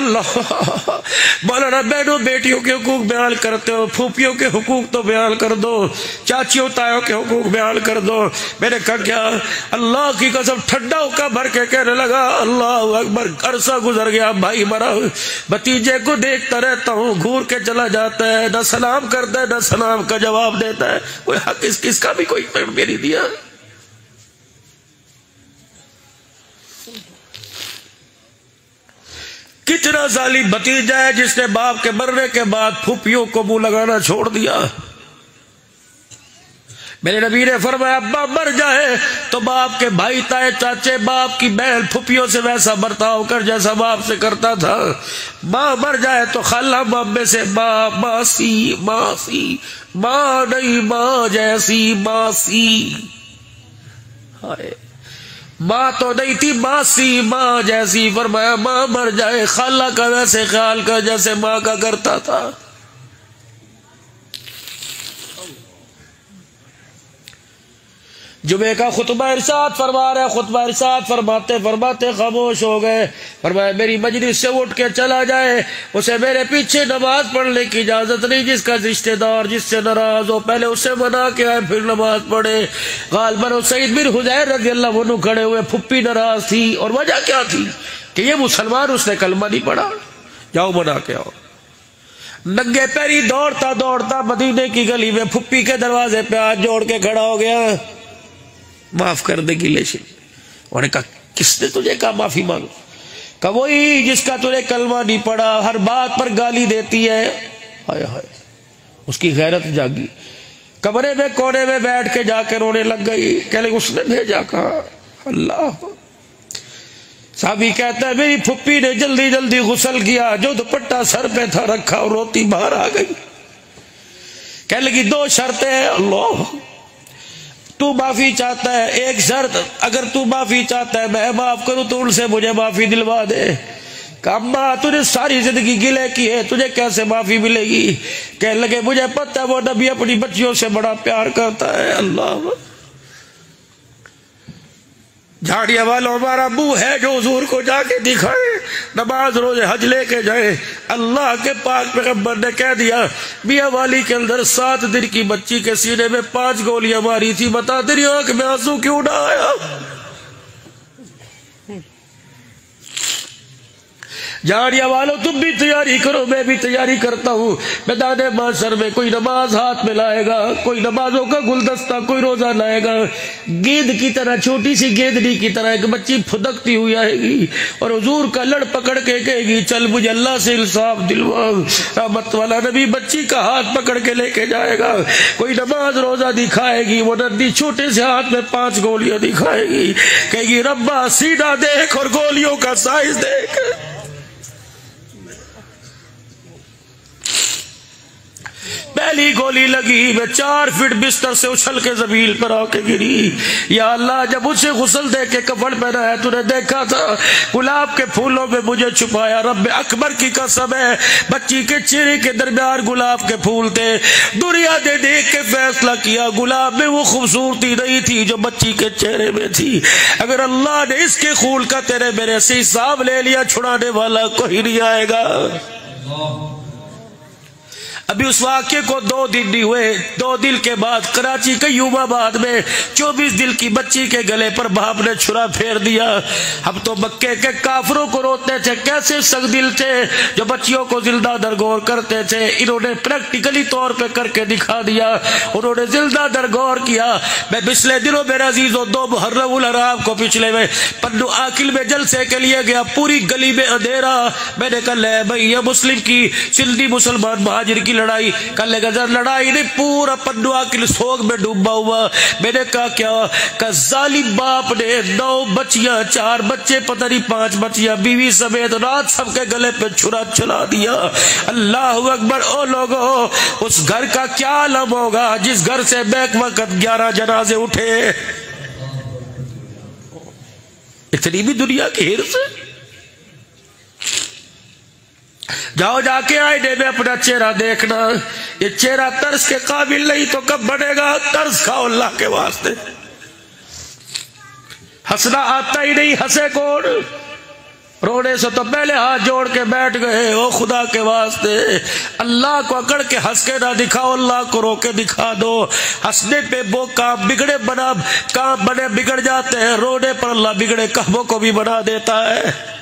بہنوں بیٹیوں کے حقوق بیان کرتے ہو، پھوپھیوں کے حقوق تو بیان کر دو، چاچیوں تایوں کے حقوق بیان کر دو۔ میں نے کہا کیا؟ اللہ کی قسم ٹھنڈا ہو کر بھر کے کہنے لگا اللہ اکبر، عرصہ گزر گیا، بھائی مرا، بھتیجے کو دیکھتا رہتا ہوں، گھور کے چلا جاتا ہے، نہ سلام کرتا ہے نہ سلام کا جواب دیتا ہے، کوئی حق اس کا بھی کوئی میری دیا۔ کتنا ظالم بھتیجا ہے جس نے باپ کے مرنے کے بعد پھوپھیوں کو منہ لگانا چھوڑ دیا۔ میرے نبی نے فرمایا ابا مر جائے تو باپ کے بھائی تائے چاچے باپ کی بہن پھپھیوں سے ویسا برتاؤ کر جیسا باپ سے کرتا تھا، ماں مر جائے تو خالہ مامے سے ماں، ماسی ماسی، ماں نہیں ماں جیسی ماسی، ماں تو نہیں تھی ماسی ماں جیسی۔ فرمایا ماں مر جائے خالہ کا ویسے خیال کر جیسے ماں کا کرتا تھا۔ جمعے کا خطبہ ارشاد فرما رہے، خطبہ ارشاد فرماتے فرماتے خاموش ہو گئے۔ فرمایا میری مجلس سے اٹھ کے چلا جائے اسے میرے پیچھے نماز پڑھنے کی اجازت نہیں، جس کا رشتہ دار جس سے ناراض ہو پہلے اسے منا کے آئے پھر نماز پڑھے۔ غالباً سعید بن حضیر رضی اللہ عنہ کھڑے ہوئے، پھپھی ناراض تھی، اور وجہ کیا تھی کہ یہ مسلمان اس نے کلمہ نہیں پڑھا، جاؤ منا کے آؤ۔ ننگے پیری دوڑتا دوڑتا مدینے کی گلی میں پھپھی کے دروازے پہ ہاتھ جوڑ کے کھڑا ہو گیا، معاف کر دے گی لیشن۔ انہوں نے کہا کس نے تجھے کہا معافی مانگو؟ کہا وہی جس کا تجھے کلمہ نہیں پڑا، ہر بات پر گالی دیتی ہے۔ ہائے ہائے، اس کی غیرت جاگی، کمرے میں کونے میں بیٹھ کے جا کے رونے لگ گئی۔ کہ لیں اس نے بھیجا، کہا اللہ۔ صحابی کہتا ہے میری پھپھی نے جلدی جلدی غسل کیا، جو دوپٹہ سر پہ تھا رکھا اور روتی باہر آ گئی۔ کہنے لگی دو شرطیں ہیں، اللہ تو معافی چاہتا ہے، ایک شرط اگر تو معافی چاہتا ہے میں معاف کروں تو ان سے مجھے معافی دلوا دے۔ کہ اماں تو نے ساری زندگی گلے کی ہے، تجھے کیسے معافی ملے گی؟ کہنے لگے مجھے پتہ ہے وہ نبی اپنی بچیوں سے بڑا پیار کرتا ہے۔ اللہ، جھاڑیاں والا ہمارا ابو ہے جو حضور کو جا کے دکھائے، نماز روزے حج لے کے جائے۔ اللہ کے پاک پیغمبر نے کہہ دیا میاں والی کے اندر 7 دن کی بچی کے سینے میں 5 گولیاں ماری تھی، بتا تیری آنکھ میں آنسو کیوں نہ آیا؟ جھاڑیاں والوں تم بھی تیاری کرو، میں بھی تیاری کرتا ہوں۔ میدان محشر میں کوئی نماز ہاتھ میں لائے گا، کوئی نمازوں کا گلدستہ، کوئی روزہ لائے گا، گیند کی طرح چھوٹی سی گیندڑی کی طرح ایک بچی پھدکتی ہوئی آئے گی اور حضور کا لڑ پکڑ کے کہے گی چل مجھے اللہ سے انصاف دلوا۔ رحمت والا نبی بچی کا ہاتھ پکڑ کے لے کے جائے گا، کوئی نماز روزہ دکھائے گی، وہ ننھی چھوٹے سے ہاتھ میں 5 گولیاں دکھائے گی، کہے گی ربا سیدھا دیکھ اور گولیوں کا سائز دیکھ۔ پہلی گولی لگی میں 4 فٹ بستر سے اچھل کے زمین پر آ کے گری۔ یا اللہ جب اسے غسل دے کے کفن پہنا ہے تو نے دیکھا تھا گلاب کے پھولوں میں مجھے چھپایا، رب اکبر کی قسم ہے بچی کے چہرے کے درمیان گلاب کے پھول تھے، دنیا نے دیکھ کے فیصلہ کیا گلاب میں وہ خوبصورتی نہیں تھی جو بچی کے چہرے میں تھی۔ اگر اللہ نے اس کے خون کا تیرے میرے سے حساب لے لیا چھڑانے والا کوئی نہیں آئے گا۔ ابھی اس واقعے کو 2 دن نہیں ہوئے، 2 دن کے بعد کراچی کے یوم آباد میں 24 دن کی بچی کے گلے پر باپ نے چھرا پھیر دیا۔ ہم تو مکے کے کافروں کو روتے تھے کیسے سخت دل تھے جو بچیوں کو زندہ درگور کرتے تھے، انہوں نے پریکٹیکلی طور پہ کر کے دکھا دیا، انہوں نے زندہ درگور کیا۔ میں پچھلے دنوں میرے عزیزوں 2 محرم الحرام کو پچھلے میں پنو آکل میں جلسے کے لیے گیا، پوری گلی میں اندھیرا۔ میں نے کہا لے بھائی یہ مسلم کی سندھی مسلمان مہاجر کی لڑائی؟ کہنے لگا ذرا لڑائی نہیں، پورا پنڈوا کی سوگ میں ڈوبا ہوا۔ میں نے کہا کیا؟ کہ ظالم باپ نے 9 بچیاں، 4 بچے، پتہ نہیں 5 بچیاں، بیوی سمیت رات سب کے گلے پہ چھرا چلا دیا۔ اللہ اکبر! او لوگو، اس گھر کا کیا عالم ہوگا جس گھر سے بیک وقت 11 جنازے اٹھے؟ اتنی بھی دنیا کی ہرس؟ جاؤ جا کے آئینے میں اپنا چہرہ دیکھنا، یہ چہرہ ترس کے قابل نہیں تو کب بنے گا؟ ترس کھاؤ اللہ کے واسطے۔ ہنسنا آتا ہی نہیں، ہنسے کون؟ رونے سے تو پہلے ہاتھ جوڑ کے بیٹھ گئے۔ او خدا کے واسطے اللہ کو اکڑ کے ہنس کے نہ دکھاؤ، اللہ کو رو کے دکھا دو۔ ہنسنے پہ وہ کام بگڑے بنا، کام بنے بگڑ جاتے ہیں، رونے پر اللہ بگڑے کاموں کو بھی بنا دیتا ہے۔